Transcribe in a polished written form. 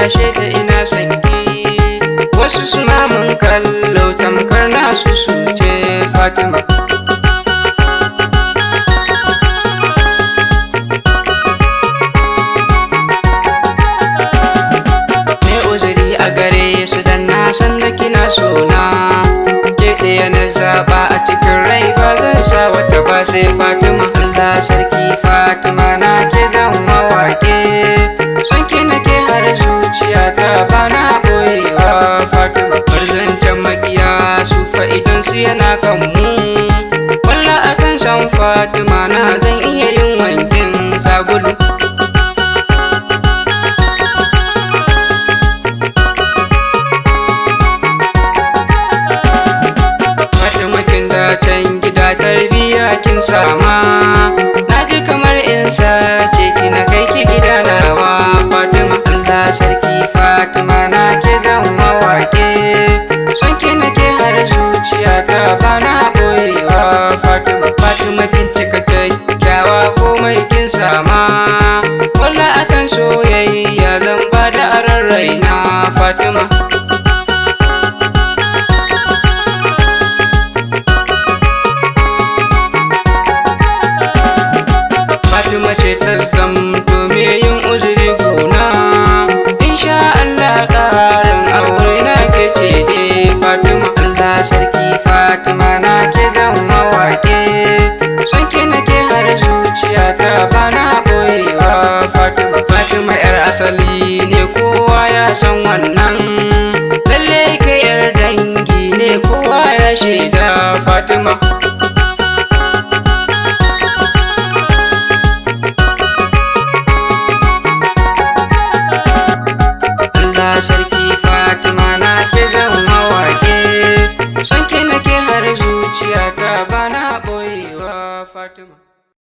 shaida ina sanki. Wasu suna mun kallo tamkar nasu su ce Fatima. Ne uzuri a gare su dan na san da kina sona. Ke ɗaya na zaɓa a cikin rai ba zan sa wata ba sai Fatima. Allah sarki Fatima na ke zan mawaƙe. Son ki nake har zuciyata ba na ɓoyewa Fatima. Barzancen makiya su fa'idan su yana kan mu. Walla akan san Fatima na zan iya yin wankin sabulu. Fatima kin da can gida tarbiya kin sama. Na ji kamar in sace ki na kai ki gida nawa Fatima. Allah sarki Fatima na ke zan mawaƙe. Son ki nake har zuciyata ba na ɓoyewa Fatima. Fatima kin cika kyakkyawa komai kin sama. Walla akan soyayya zan ba da aron raina Fatima. Fatima ce ta zama